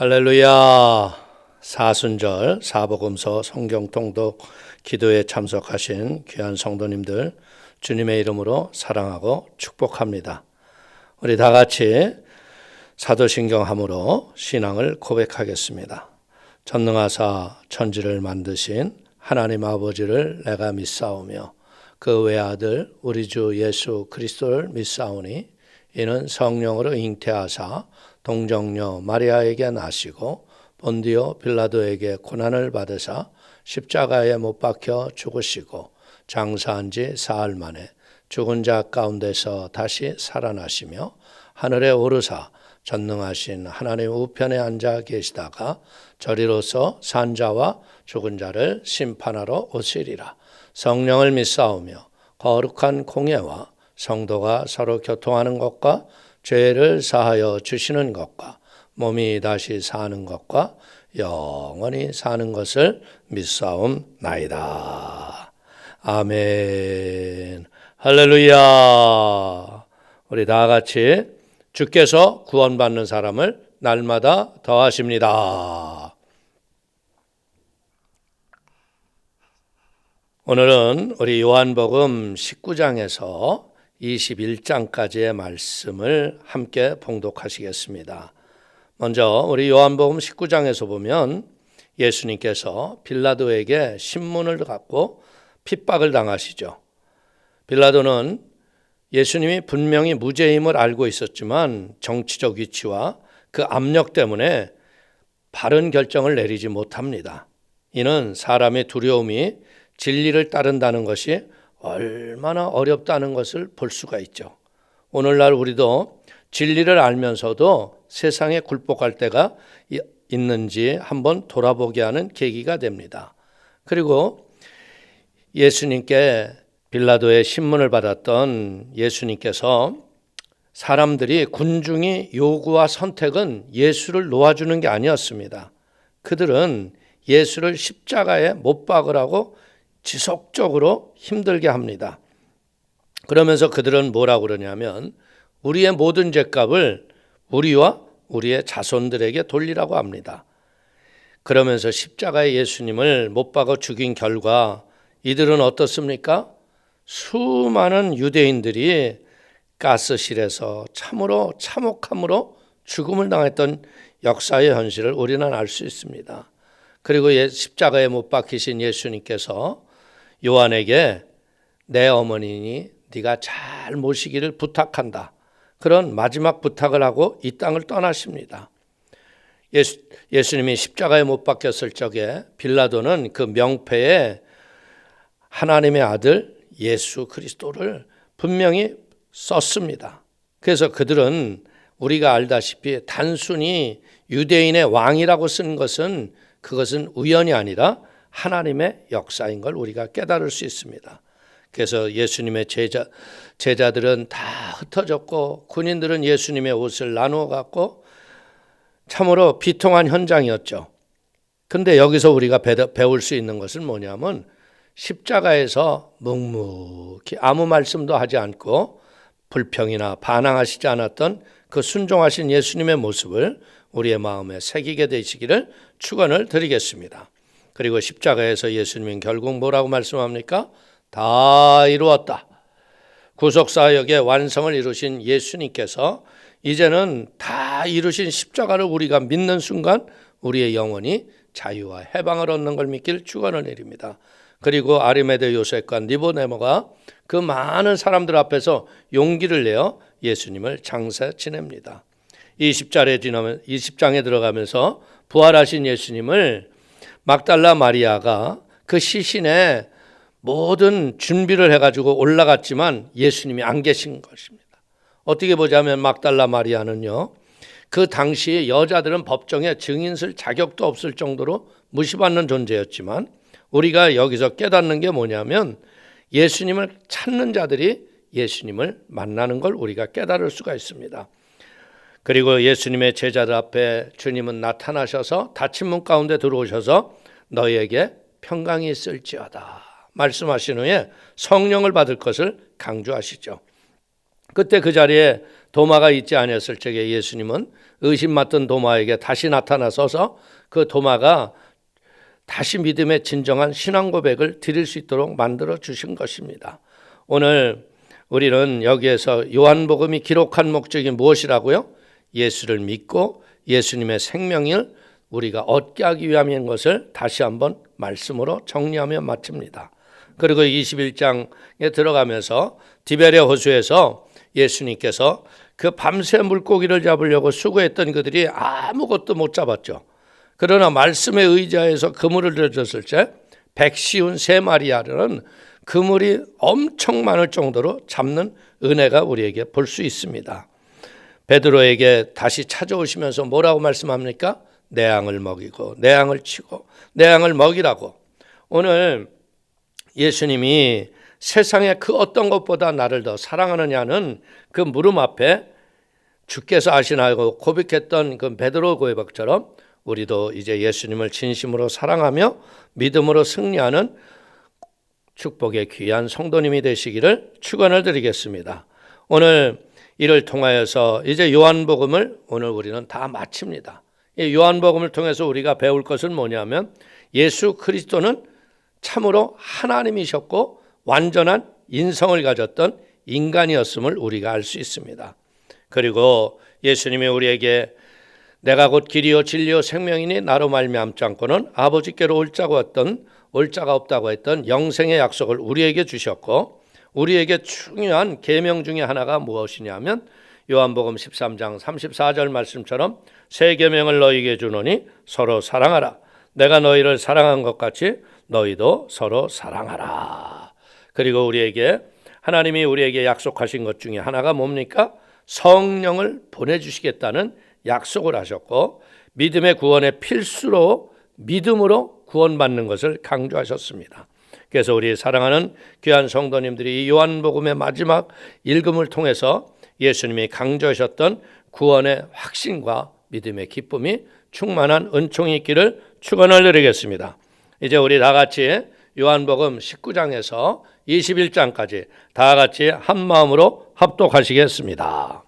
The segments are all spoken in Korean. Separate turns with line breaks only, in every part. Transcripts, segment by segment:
할렐루야. 사순절 사복음서 성경통독 기도에 참석하신 귀한 성도님들 주님의 이름으로 사랑하고 축복합니다. 우리 다 같이 사도신경함으로 신앙을 고백하겠습니다. 전능하사 천지를 만드신 하나님 아버지를 내가 믿사오며 그 외아들 우리 주 예수 그리스도를 믿사오니 이는 성령으로 잉태하사 동정녀 마리아에게 나시고 본디오 빌라도에게 고난을 받으사 십자가에 못 박혀 죽으시고 장사한 지 사흘 만에 죽은 자 가운데서 다시 살아나시며 하늘에 오르사 전능하신 하나님 우편에 앉아 계시다가 저리로서 산 자와 죽은 자를 심판하러 오시리라. 성령을 믿사오며 거룩한 공예와 성도가 서로 교통하는 것과 죄를 사하여 주시는 것과 몸이 다시 사는 것과 영원히 사는 것을 믿사옵나이다. 아멘. 할렐루야. 우리 다 같이 주께서 구원받는 사람을 날마다 더하십니다. 오늘은 우리 요한복음 19장에서 21장까지의 말씀을 함께 봉독하시겠습니다. 먼저 우리 요한복음 19장에서 보면 예수님께서 빌라도에게 신문을 갖고 핍박을 당하시죠. 빌라도는 예수님이 분명히 무죄임을 알고 있었지만 정치적 위치와 그 압력 때문에 바른 결정을 내리지 못합니다. 이는 사람의 두려움이 진리를 따른다는 것이 얼마나 어렵다는 것을 볼 수가 있죠. 오늘날 우리도 진리를 알면서도 세상에 굴복할 때가 있는지 한번 돌아보게 하는 계기가 됩니다. 그리고 예수님께 빌라도의 신문을 받았던 예수님께서 사람들이 군중이 요구와 선택은 예수를 놓아주는 게 아니었습니다. 그들은 예수를 십자가에 못 박으라고 지속적으로 힘들게 합니다. 그러면서 그들은 뭐라고 그러냐면 우리의 모든 죄값을 우리와 우리의 자손들에게 돌리라고 합니다. 그러면서 십자가에 예수님을 못 박아 죽인 결과 이들은 어떻습니까? 수많은 유대인들이 가스실에서 참으로 참혹함으로 죽음을 당했던 역사의 현실을 우리는 알 수 있습니다. 그리고 십자가에 못 박히신 예수님께서 요한에게 내 어머니니 네가 잘 모시기를 부탁한다. 그런 마지막 부탁을 하고 이 땅을 떠나십니다. 예수님이 십자가에 못 박혔을 적에 빌라도는 그 명패에 하나님의 아들 예수 그리스도를 분명히 썼습니다. 그래서 그들은 우리가 알다시피 단순히 유대인의 왕이라고 쓴 것은 그것은 우연이 아니라 하나님의 역사인 걸 우리가 깨달을 수 있습니다. 그래서 예수님의 제자들은 다 흩어졌고 군인들은 예수님의 옷을 나누어 갖고 참으로 비통한 현장이었죠. 그런데 여기서 우리가 배울 수 있는 것은 뭐냐면 십자가에서 묵묵히 아무 말씀도 하지 않고 불평이나 반항하시지 않았던 그 순종하신 예수님의 모습을 우리의 마음에 새기게 되시기를 축원을 드리겠습니다. 그리고 십자가에서 예수님은 결국 뭐라고 말씀합니까? 다 이루었다. 구속사역의 완성을 이루신 예수님께서 이제는 다 이루신 십자가를 우리가 믿는 순간 우리의 영혼이 자유와 해방을 얻는 걸 믿길 축원을 드립니다. 그리고 아리마대 요셉과 니고데모가 그 많은 사람들 앞에서 용기를 내어 예수님을 장사 지냅니다. 20장에 들어가면서 부활하신 예수님을 막달라 마리아가 그 시신에 모든 준비를 해가지고 올라갔지만 예수님이 안 계신 것입니다. 어떻게 보자면 막달라 마리아는요, 그 당시에 여자들은 법정에 증인 쓸 자격도 없을 정도로 무시받는 존재였지만 우리가 여기서 깨닫는 게 뭐냐면 예수님을 찾는 자들이 예수님을 만나는 걸 우리가 깨달을 수가 있습니다. 그리고 예수님의 제자들 앞에 주님은 나타나셔서 닫힌 문 가운데 들어오셔서 너희에게 평강이 있을지어다 말씀하신 후에 성령을 받을 것을 강조하시죠. 그때 그 자리에 도마가 있지 아니었을 적에 예수님은 의심 맡던 도마에게 다시 나타나서서 그 도마가 다시 믿음의 진정한 신앙 고백을 드릴 수 있도록 만들어 주신 것입니다. 오늘 우리는 여기에서 요한복음이 기록한 목적이 무엇이라고요? 예수를 믿고 예수님의 생명을 우리가 얻게 하기 위함인 것을 다시 한번 말씀으로 정리하며 마칩니다. 그리고 21장에 들어가면서 디베랴 호수에서 예수님께서 그 밤새 물고기를 잡으려고 수고했던 그들이 아무것도 못 잡았죠. 그러나 말씀에 의지하여서 그물을 들었을 때 153마리아는 그물이 엄청 많을 정도로 잡는 은혜가 우리에게 볼 수 있습니다. 베드로에게 다시 찾아오시면서 뭐라고 말씀합니까? 내 양을 먹이고 내 양을 치고 내 양을 먹이라고. 오늘 예수님이 세상에 그 어떤 것보다 나를 더 사랑하느냐는 그 물음 앞에 주께서 아시나고 고백했던 그 베드로 고백처럼 우리도 이제 예수님을 진심으로 사랑하며 믿음으로 승리하는 축복의 귀한 성도님이 되시기를 축원을 드리겠습니다. 오늘 이를 통하여서 이제 요한복음을 오늘 우리는 다 마칩니다. 이 요한복음을 통해서 우리가 배울 것은 뭐냐면 예수 그리스도는 참으로 하나님이셨고 완전한 인성을 가졌던 인간이었음을 우리가 알 수 있습니다. 그리고 예수님이 우리에게 내가 곧 길이요 진리요 생명이니 나로 말미암지 않고는 아버지께로 올 자가 없다고 했던 영생의 약속을 우리에게 주셨고, 우리에게 중요한 계명 중에 하나가 무엇이냐면 요한복음 13장 34절 말씀처럼 새 계명을 너희에게 주노니 서로 사랑하라. 내가 너희를 사랑한 것 같이 너희도 서로 사랑하라. 그리고 하나님이 우리에게 약속하신 것 중에 하나가 뭡니까? 성령을 보내주시겠다는 약속을 하셨고, 믿음의 구원의 필수로 믿음으로 구원받는 것을 강조하셨습니다. 그래서 우리 사랑하는 귀한 성도님들이 이 요한복음의 마지막 읽음을 통해서 예수님이 강조하셨던 구원의 확신과 믿음의 기쁨이 충만한 은총이 있기를 축원을 드리겠습니다. 이제 우리 다 같이 요한복음 19장에서 21장까지 다 같이 한 마음으로 합독하시겠습니다.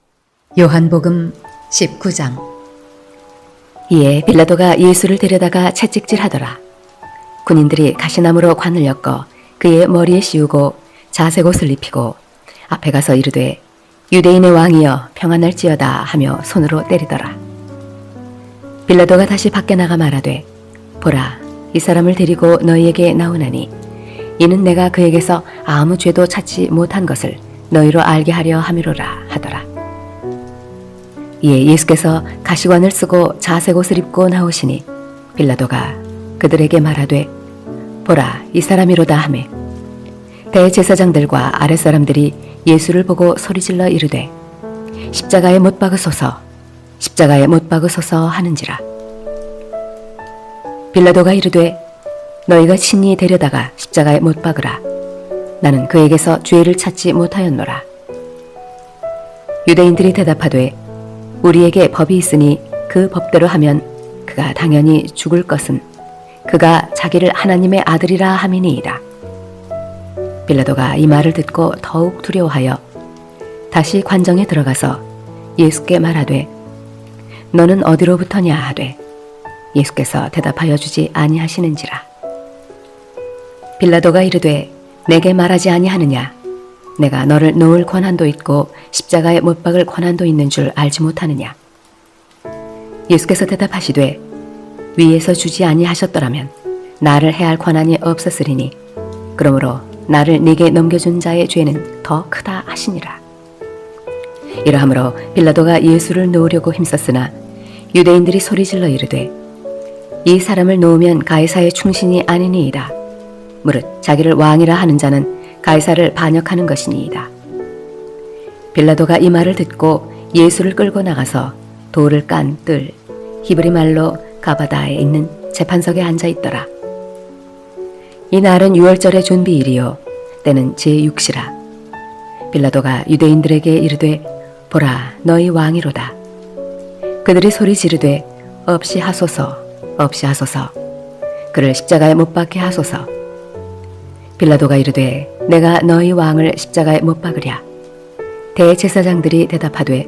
요한복음 19장. 이에 빌라도가 예수를 데려다가 채찍질하더라. 군인들이 가시나무로 관을 엮어 그의 머리에 씌우고 자색 옷을 입히고 앞에 가서 이르되 유대인의 왕이여 평안할지어다 하며 손으로 때리더라. 빌라도가 다시 밖에 나가 말하되 보라, 이 사람을 데리고 너희에게 나오나니 이는 내가 그에게서 아무 죄도 찾지 못한 것을 너희로 알게 하려 함이로라 하더라. 이에 예수께서 가시관을 쓰고 자색 옷을 입고 나오시니 빌라도가 그들에게 말하되 보라, 이 사람이로다 하매 대제사장들과 아랫사람들이 예수를 보고 소리질러 이르되 십자가에 못 박으소서, 십자가에 못 박으소서 하는지라. 빌라도가 이르되 너희가 친히 데려다가 십자가에 못 박으라. 나는 그에게서 죄를 찾지 못하였노라. 유대인들이 대답하되 우리에게 법이 있으니 그 법대로 하면 그가 당연히 죽을 것은 그가 자기를 하나님의 아들이라 함이니이다. 빌라도가 이 말을 듣고 더욱 두려워하여 다시 관정에 들어가서 예수께 말하되 너는 어디로부터냐 하되 예수께서 대답하여 주지 아니하시는지라. 빌라도가 이르되 내게 말하지 아니하느냐? 내가 너를 놓을 권한도 있고 십자가에 못 박을 권한도 있는 줄 알지 못하느냐? 예수께서 대답하시되 위에서 주지 아니하셨더라면 나를 해할 권한이 없었으리니 그러므로 나를 네게 넘겨준 자의 죄는 더 크다 하시니라. 이러함으로 빌라도가 예수를 놓으려고 힘썼으나 유대인들이 소리질러 이르되 이 사람을 놓으면 가이사의 충신이 아니니이다. 무릇 자기를 왕이라 하는 자는 가이사를 반역하는 것이니이다. 빌라도가 이 말을 듣고 예수를 끌고 나가서 돌을 깐 뜰 히브리 말로 가바다에 있는 재판석에 앉아 있더라. 이 날은 유월절의 준비일이요 때는 제6시라. 빌라도가 유대인들에게 이르되 보라, 너희 왕이로다. 그들이 소리 지르되 없이 하소서, 없이 하소서. 그를 십자가에 못 박게 하소서. 빌라도가 이르되 내가 너희 왕을 십자가에 못 박으랴. 대제사장들이 대답하되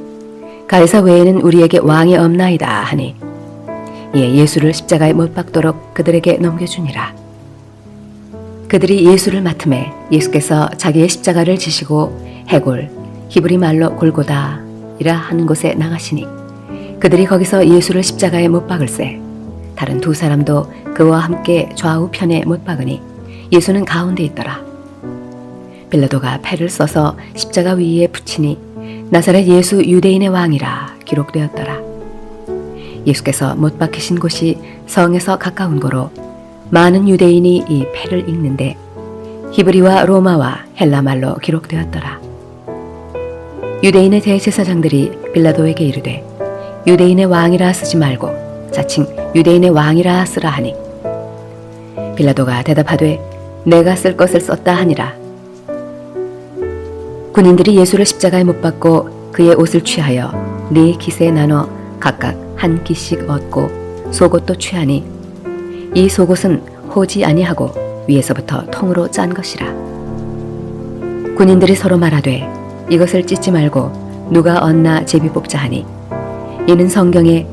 가이사 외에는 우리에게 왕이 없나이다 하니 이에 예수를 십자가에 못 박도록 그들에게 넘겨주니라. 그들이 예수를 맡음에 예수께서 자기의 십자가를 지시고 해골 히브리 말로 골고다이라 하는 곳에 나가시니 그들이 거기서 예수를 십자가에 못 박을새 다른 두 사람도 그와 함께 좌우편에 못 박으니 예수는 가운데 있더라. 빌라도가 패를 써서 십자가 위에 붙이니 나사렛 예수 유대인의 왕이라 기록되었더라. 예수께서 못 박히신 곳이 성에서 가까운 고로 많은 유대인이 이 패를 읽는데 히브리와 로마와 헬라 말로 기록되었더라. 유대인의 대제사장들이 빌라도에게 이르되 유대인의 왕이라 쓰지 말고 자칭 유대인의 왕이라 쓰라 하니 빌라도가 대답하되 내가 쓸 것을 썼다 하니라. 군인들이 예수를 십자가에 못 박고 그의 옷을 취하여 네 깃에 나눠 각각 한 깃씩 얻고 속옷도 취하니 이 속옷은 호지 아니하고 위에서부터 통으로 짠 것이라. 군인들이 서로 말하되 이것을 찢지 말고 누가 얻나 제비 뽑자 하니 이는 성경에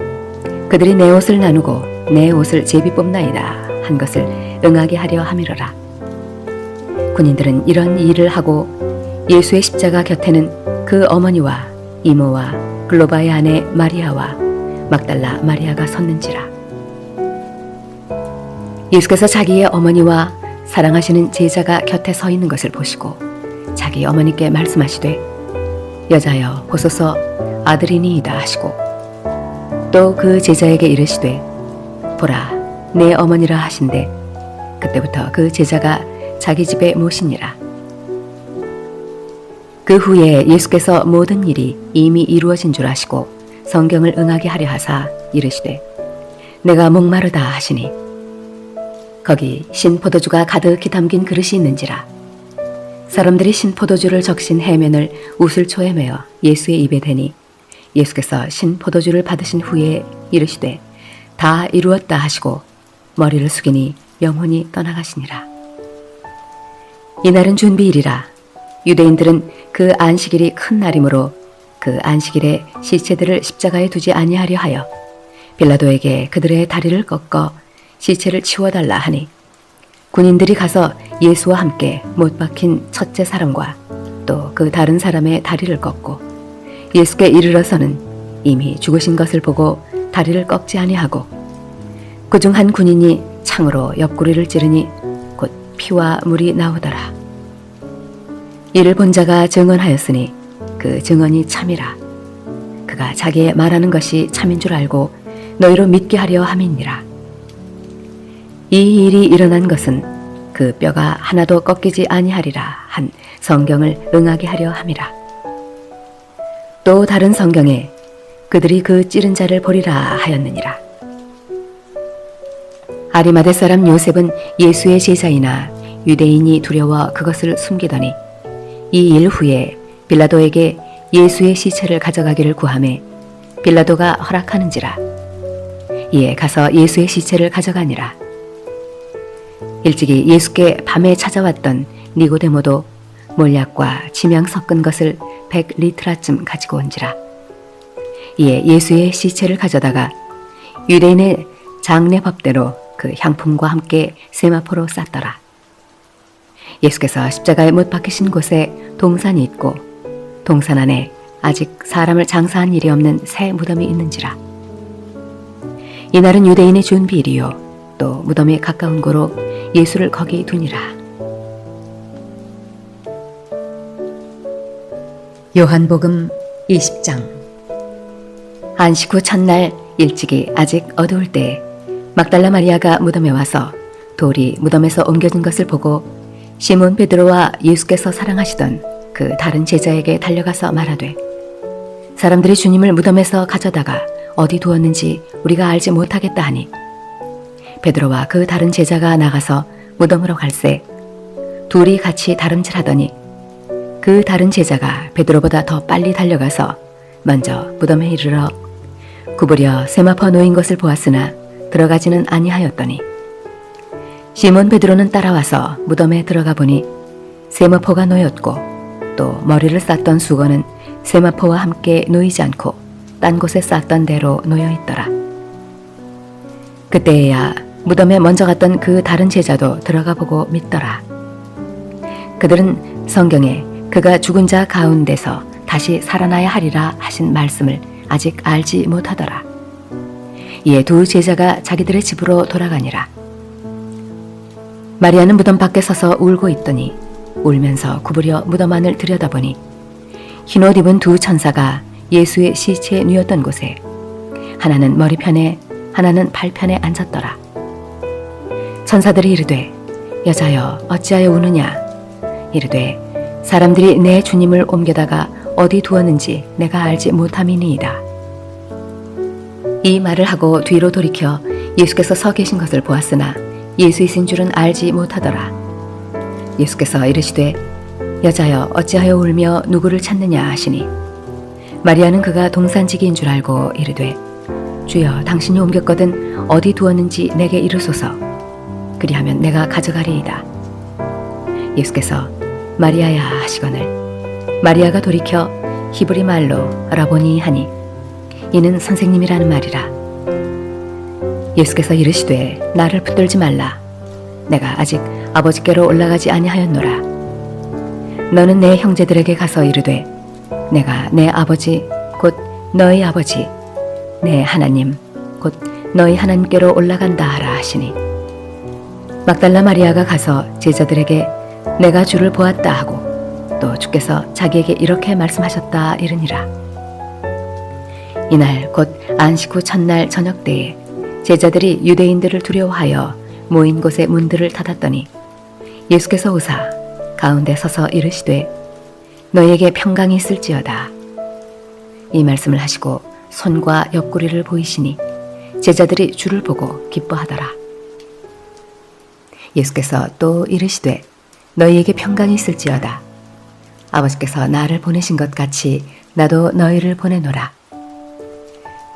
그들이 내 옷을 나누고 내 옷을 제비 뽑나이다 한 것을 응하게 하려 함이로라. 군인들은 이런 일을 하고 예수의 십자가 곁에는 그 어머니와 이모와 글로바의 아내 마리아와 막달라 마리아가 섰는지라. 예수께서 자기의 어머니와 사랑하시는 제자가 곁에 서 있는 것을 보시고 자기 어머니께 말씀하시되 여자여 보소서 아들이니이다 하시고 또 그 제자에게 이르시되 보라 내 어머니라 하신대 그때부터 그 제자가 자기 집에 모시니라. 그 후에 예수께서 모든 일이 이미 이루어진 줄 아시고 성경을 응하게 하려 하사 이르시되 내가 목마르다 하시니 거기 신포도주가 가득히 담긴 그릇이 있는지라. 사람들이 신포도주를 적신 해면을 우슬초에 매어 예수의 입에 대니 예수께서 신포도주를 받으신 후에 이르시되 다 이루었다 하시고 머리를 숙이니 영혼이 떠나가시니라. 이날은 준비일이라. 유대인들은 그 안식일이 큰 날이므로 그 안식일에 시체들을 십자가에 두지 아니하려 하여 빌라도에게 그들의 다리를 꺾어 시체를 치워달라 하니 군인들이 가서 예수와 함께 못 박힌 첫째 사람과 또 그 다른 사람의 다리를 꺾고 예수께 이르러서는 이미 죽으신 것을 보고 다리를 꺾지 아니하고 그중 한 군인이 창으로 옆구리를 찌르니 곧 피와 물이 나오더라. 이를 본 자가 증언하였으니 그 증언이 참이라. 그가 자기의 말하는 것이 참인 줄 알고 너희로 믿게 하려 함이니라. 이 일이 일어난 것은 그 뼈가 하나도 꺾이지 아니하리라 한 성경을 응하게 하려 함이라. 또 다른 성경에 그들이 그 찌른 자를 보리라 하였느니라. 아리마대 사람 요셉은 예수의 제자이나 유대인이 두려워 그것을 숨기더니 이 일 후에 빌라도에게 예수의 시체를 가져가기를 구하매 빌라도가 허락하는지라. 이에 가서 예수의 시체를 가져가니라. 일찍이 예수께 밤에 찾아왔던 니고데모도 몰약과 침향 섞은 것을 100리트라쯤 가지고 온지라. 이에 예수의 시체를 가져다가 유대인의 장례 법대로 그 향품과 함께 세마포로 쌌더라. 예수께서 십자가에 못 박히신 곳에 동산이 있고 동산 안에 아직 사람을 장사한 일이 없는 새 무덤이 있는지라. 이날은 유대인의 준비일이요 또 무덤에 가까운 고로 예수를 거기 두니라. 요한복음 20장. 안식 후 첫날 일찍이 아직 어두울 때 막달라 마리아가 무덤에 와서 돌이 무덤에서 옮겨진 것을 보고 시몬 베드로와 예수께서 사랑하시던 그 다른 제자에게 달려가서 말하되 사람들이 주님을 무덤에서 가져다가 어디 두었는지 우리가 알지 못하겠다 하니 베드로와 그 다른 제자가 나가서 무덤으로 갈새 둘이 같이 다름질하더니 그 다른 제자가 베드로보다 더 빨리 달려가서 먼저 무덤에 이르러 구부려 세마포 놓인 것을 보았으나 들어가지는 아니하였더니 시몬 베드로는 따라와서 무덤에 들어가 보니 세마포가 놓였고 또 머리를 쌌던 수건은 세마포와 함께 놓이지 않고 딴 곳에 쌌던 대로 놓여 있더라. 그때야 무덤에 먼저 갔던 그 다른 제자도 들어가 보고 믿더라. 그들은 성경에 그가 죽은 자 가운데서 다시 살아나야 하리라 하신 말씀을 아직 알지 못하더라. 이에 두 제자가 자기들의 집으로 돌아가니라. 마리아는 무덤 밖에 서서 울고 있더니 울면서 구부려 무덤 안을 들여다보니 흰옷 입은 두 천사가 예수의 시체에 누웠던 곳에 하나는 머리편에 하나는 발편에 앉았더라. 천사들이 이르되 여자여 어찌하여 우느냐. 이르되 사람들이 내 주님을 옮겨다가 어디 두었는지 내가 알지 못함이니이다. 이 말을 하고 뒤로 돌이켜 예수께서 서 계신 것을 보았으나 예수이신 줄은 알지 못하더라. 예수께서 이르시되 여자여 어찌하여 울며 누구를 찾느냐 하시니 마리아는 그가 동산지기인 줄 알고 이르되 주여 당신이 옮겼거든 어디 두었는지 내게 이르소서. 그리하면 내가 가져가리이다. 예수께서 마리아야 하시거늘 마리아가 돌이켜 히브리 말로 라보니 하니 이는 선생님이라는 말이라. 예수께서 이르시되 나를 붙들지 말라. 내가 아직 아버지께로 올라가지 아니하였노라. 너는 내 형제들에게 가서 이르되 내가 내 아버지 곧 너희 아버지 내 하나님 곧 너희 하나님께로 올라간다 하라 하시니 막달라 마리아가 가서 제자들에게 내가 주를 보았다 하고 또 주께서 자기에게 이렇게 말씀하셨다 이르니라. 이날 곧 안식 후 첫날 저녁 때에 제자들이 유대인들을 두려워하여 모인 곳의 문들을 닫았더니 예수께서 오사 가운데 서서 이르시되 너희에게 평강이 있을지어다. 이 말씀을 하시고 손과 옆구리를 보이시니 제자들이 주를 보고 기뻐하더라. 예수께서 또 이르시되 너희에게 평강이 있을지어다. 아버지께서 나를 보내신 것 같이 나도 너희를 보내노라.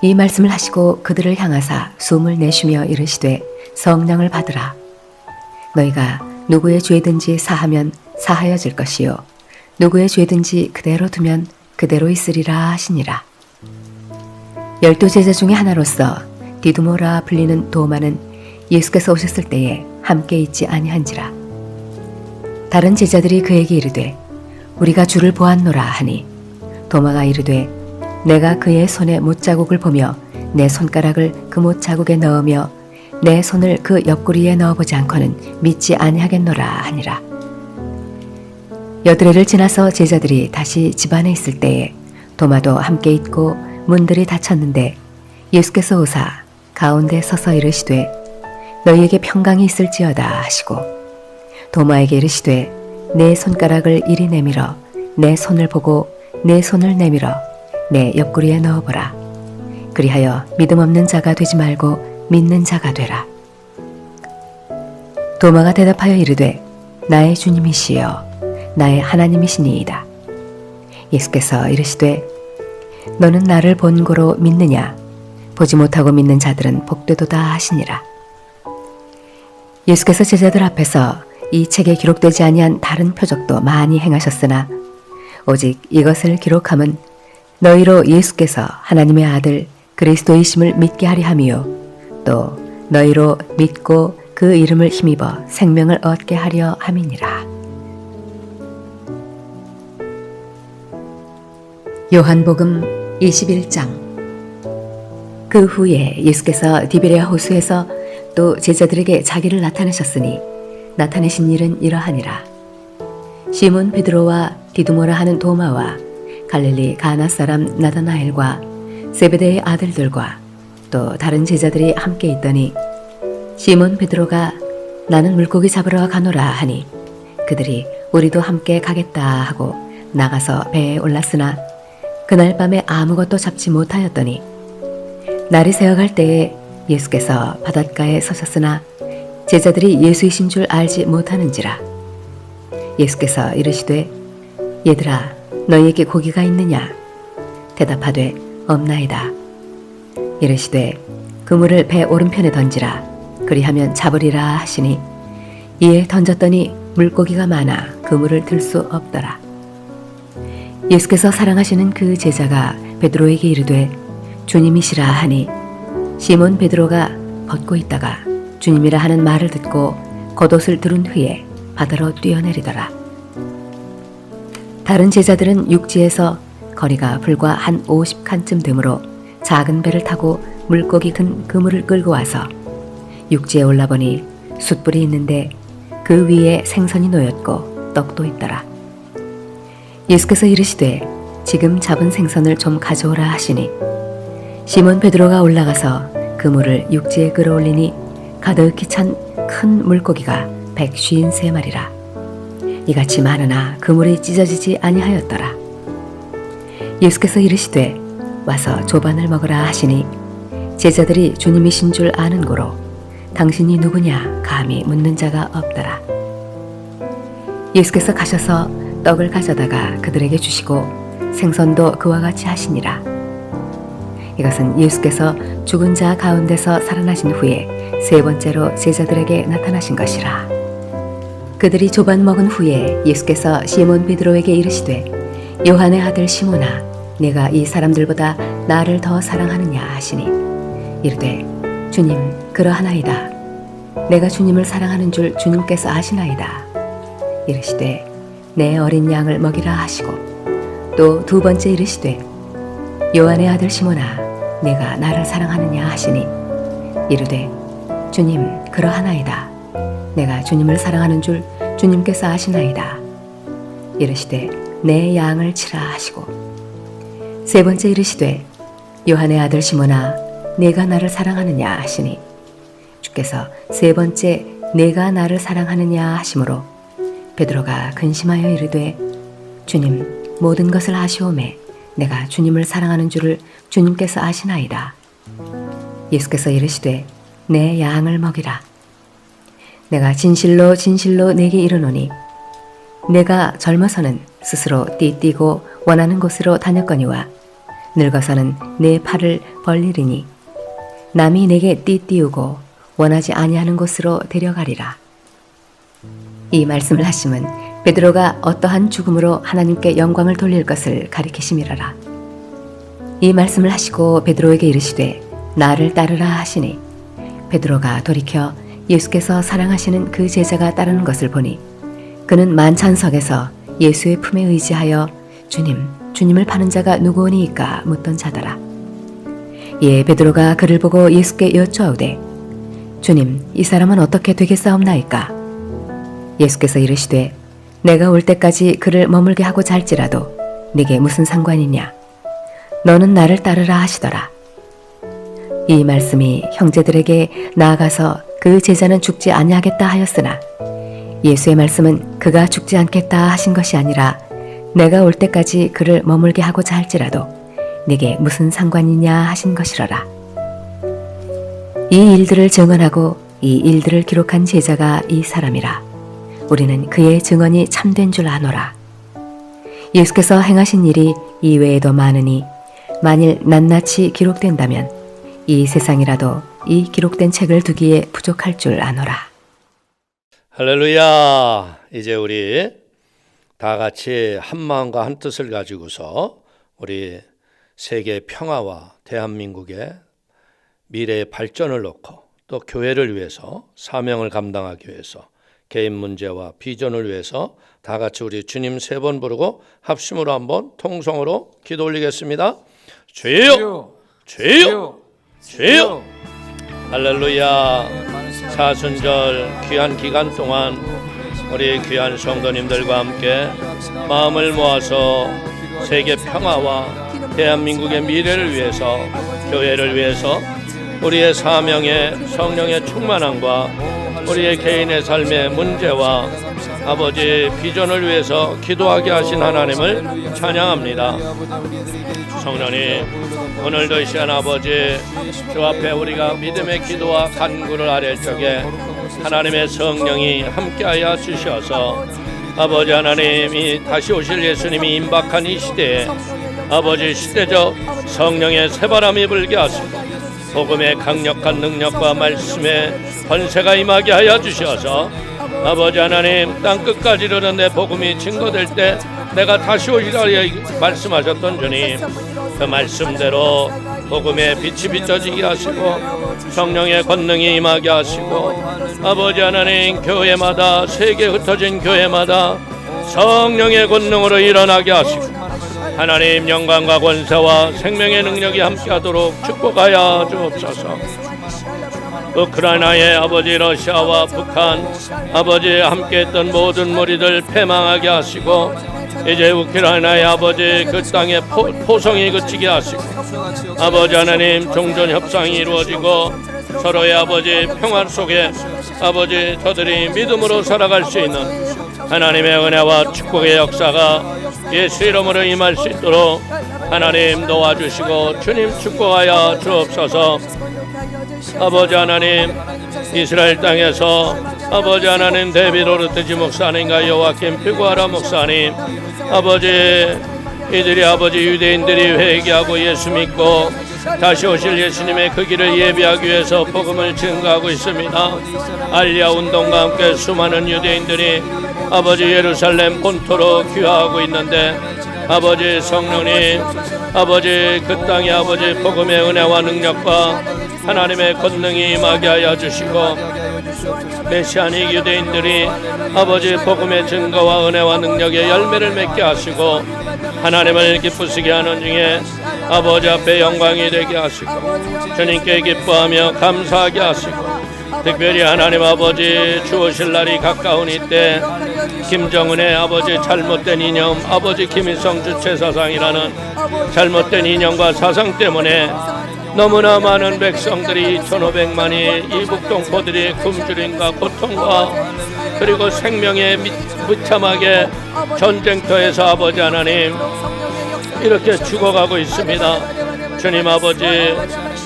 이 말씀을 하시고 그들을 향하사 숨을 내쉬며 이르시되 성령을 받으라. 너희가 누구의 죄든지 사하면 사하여질 것이요 누구의 죄든지 그대로 두면 그대로 있으리라 하시니라. 12 제자 중에 하나로서 디두모라 불리는 도마는 예수께서 오셨을 때에 함께 있지 아니한지라. 다른 제자들이 그에게 이르되 우리가 주를 보았노라 하니 도마가 이르되 내가 그의 손에 못자국을 보며 내 손가락을 그 못자국에 넣으며 내 손을 그 옆구리에 넣어보지 않고는 믿지 아니하겠노라 하니라. 여드레를 지나서 제자들이 다시 집 안에 있을 때에 도마도 함께 있고 문들이 닫혔는데 예수께서 오사 가운데 서서 이르시되 너희에게 평강이 있을지어다 하시고 도마에게 이르시되 내 손가락을 이리 내밀어 내 손을 보고 내 손을 내밀어 내 옆구리에 넣어보라. 그리하여 믿음 없는 자가 되지 말고 믿는 자가 되라. 도마가 대답하여 이르되 나의 주님이시여 나의 하나님이시니이다. 예수께서 이르시되 너는 나를 본고로 믿느냐. 보지 못하고 믿는 자들은 복되도다 하시니라. 예수께서 제자들 앞에서 이 책에 기록되지 아니한 다른 표적도 많이 행하셨으나 오직 이것을 기록함은 너희로 예수께서 하나님의 아들 그리스도이심을 믿게 하려 함이요 또 너희로 믿고 그 이름을 힘입어 생명을 얻게 하려 함이니라. 요한복음 21장. 그 후에 예수께서 디베랴 호수에서 또 제자들에게 자기를 나타내셨으니 나타내신 일은 이러하니라. 시몬 베드로와 디두모라 하는 도마와 갈릴리 가나 사람 나다나엘과 세베대의 아들들과 또 다른 제자들이 함께 있더니 시몬 베드로가 나는 물고기 잡으러 가노라 하니 그들이 우리도 함께 가겠다 하고 나가서 배에 올랐으나 그날 밤에 아무것도 잡지 못하였더니 날이 새어갈 때에 예수께서 바닷가에 서셨으나 제자들이 예수이신 줄 알지 못하는지라. 예수께서 이르시되 얘들아 너희에게 고기가 있느냐. 대답하되 없나이다. 이르시되 그물을 배 오른편에 던지라. 그리하면 잡으리라 하시니 이에 던졌더니 물고기가 많아 그물을 들 수 없더라. 예수께서 사랑하시는 그 제자가 베드로에게 이르되 주님이시라 하니 시몬 베드로가 걷고 있다가 주님이라 하는 말을 듣고 겉옷을 두른 후에 바다로 뛰어내리더라. 다른 제자들은 육지에서 거리가 불과 한 50칸쯤 되므로 작은 배를 타고 물고기 큰 그물을 끌고 와서 육지에 올라보니 숯불이 있는데 그 위에 생선이 놓였고 떡도 있더라. 예수께서 이르시되 지금 잡은 생선을 좀 가져오라 하시니 시몬 베드로가 올라가서 그물을 육지에 끌어올리니 가득히 찬 큰 물고기가 153마리라. 이같이 많으나 그물이 찢어지지 아니하였더라. 예수께서 이르시되 와서 조반을 먹으라 하시니 제자들이 주님이신 줄 아는 고로 당신이 누구냐 감히 묻는 자가 없더라. 예수께서 가셔서 떡을 가져다가 그들에게 주시고 생선도 그와 같이 하시니라. 이것은 예수께서 죽은 자 가운데서 살아나신 후에 세 번째로 제자들에게 나타나신 것이라. 그들이 조반 먹은 후에 예수께서 시몬 베드로에게 이르시되 요한의 아들 시몬아 내가 이 사람들보다 나를 더 사랑하느냐 하시니 이르되 주님 그러하나이다. 내가 주님을 사랑하는 줄 주님께서 아시나이다. 이르시되 내 어린 양을 먹이라 하시고 또 두 번째 이르시되 요한의 아들 시몬아 내가 나를 사랑하느냐 하시니 이르되 주님 그러하나이다. 내가 주님을 사랑하는 줄 주님께서 아시나이다. 이르시되 내 양을 치라 하시고 세 번째 이르시되 요한의 아들 시몬아 내가 나를 사랑하느냐 하시니 주께서 세 번째 내가 나를 사랑하느냐 하심으로 베드로가 근심하여 이르되 주님 모든 것을 아시오매 내가 주님을 사랑하는 줄을 주님께서 아시나이다. 예수께서 이르시되 내 양을 먹이라. 내가 진실로 진실로 내게 이르노니 내가 젊어서는 스스로 띠띠고 원하는 곳으로 다녔거니와 늙어서는 내 팔을 벌리리니 남이 내게 띠띠우고 원하지 아니하는 곳으로 데려가리라. 이 말씀을 하심은 베드로가 어떠한 죽음으로 하나님께 영광을 돌릴 것을 가리키심이라라. 이 말씀을 하시고 베드로에게 이르시되 나를 따르라 하시니 베드로가 돌이켜 예수께서 사랑하시는 그 제자가 따르는 것을 보니 그는 만찬석에서 예수의 품에 의지하여 주님을 파는 자가 누구오니이까 묻던 자더라. 이에 베드로가 그를 보고 예수께 여쭈어오되 주님 이 사람은 어떻게 되겠사옵나이까? 예수께서 이르시되 내가 올 때까지 그를 머물게 하고자 할지라도 네게 무슨 상관이냐? 너는 나를 따르라 하시더라. 이 말씀이 형제들에게 나아가서 그 제자는 죽지 아니하겠다 하였으나 예수의 말씀은 그가 죽지 않겠다 하신 것이 아니라 내가 올 때까지 그를 머물게 하고자 할지라도 네게 무슨 상관이냐 하신 것이로라. 이 일들을 증언하고 이 일들을 기록한 제자가 이 사람이라. 우리는 그의 증언이 참된 줄 아노라. 예수께서 행하신 일이 이외에도 많으니 만일 낱낱이 기록된다면 이 세상이라도 이 기록된 책을 두기에 부족할 줄 아노라.
할렐루야. 이제 우리 다 같이 한 마음과 한 뜻을 가지고서 우리 세계 평화와 대한민국의 미래의 발전을 놓고 또 교회를 위해서 사명을 감당하기 위해서 개인 문제와 비전을 위해서 다 같이 우리 주님 세 번 부르고 합심으로 한번 통성으로 기도 올리겠습니다. 주여, 주여, 주여. 할렐루야. 사순절 귀한 기간 동안 우리 귀한 성도님들과 함께 마음을 모아서 세계 평화와 대한민국의 미래를 위해서 교회를 위해서 우리의 사명의 성령의 충만함과 우리의 개인의 삶의 문제와 아버지 비전을 위해서 기도하게 하신 하나님을 찬양합니다. 성령님, 오늘도 이 시간 아버지 주 앞에 우리가 믿음의 기도와 간구를 아랠 적에 하나님의 성령이 함께하여 주셔서 아버지 하나님이 다시 오실 예수님이 임박한 이 시대에 아버지 시대적 성령의 새바람이 불게 하시고 복음의 강력한 능력과 말씀의 권세가 임하게 하여 주셔서 아버지 하나님, 땅 끝까지 이르는 내 복음이 증거될 때 내가 다시 오리라 말씀하셨던 주님, 그 말씀대로 복음의 빛이 비춰지게 하시고 성령의 권능이 임하게 하시고 아버지 하나님, 교회마다, 세계 흩어진 교회마다 성령의 권능으로 일어나게 하시고 하나님, 영광과 권세와 생명의 능력이 함께하도록 축복하여 주옵소서. 우크라이나의 아버지, 러시아와 북한 아버지 함께했던 모든 무리들 패망하게 하시고 이제 우크라이나의 아버지 그 땅의 포성이 그치게 하시고 아버지 하나님, 종전 협상이 이루어지고 서로의 아버지 평화 속에 아버지 저들이 믿음으로 살아갈 수 있는 하나님의 은혜와 축복의 역사가 예수 이름으로 임할 수 있도록 하나님 도와주시고 주님 축복하여 주옵소서. 아버지 하나님, 이스라엘 땅에서 아버지 하나님 데비드 오르트지 목사님과 요아킴 피구하라 목사님 아버지, 이들이 아버지 유대인들이 회개하고 예수 믿고 다시 오실 예수님의 그 길을 예비하기 위해서 복음을 증거하고 있습니다. 알리아 운동과 함께 수많은 유대인들이 아버지 예루살렘 본토로 귀화하고 있는데 아버지 성령님, 아버지 그 땅에 아버지 복음의 은혜와 능력과 하나님의 권능이 임하게 하여 주시고 메시아닉 유대인들이 아버지 복음의 증거와 은혜와 능력의 열매를 맺게 하시고 하나님을 기쁘시게 하는 중에 아버지 앞에 영광이 되게 하시고 주님께 기뻐하며 감사하게 하시고 특별히 하나님 아버지 주오실 날이 가까운 이때 김정은의 아버지 잘못된 이념, 아버지 김일성 주체 사상이라는 잘못된 이념과 사상 때문에 너무나 많은 백성들이 2,500만이 이 북동포들이 굶주림과 고통과 그리고 생명의 무참하게 전쟁터에서 아버지 하나님 이렇게 죽어가고 있습니다. 주님 아버지,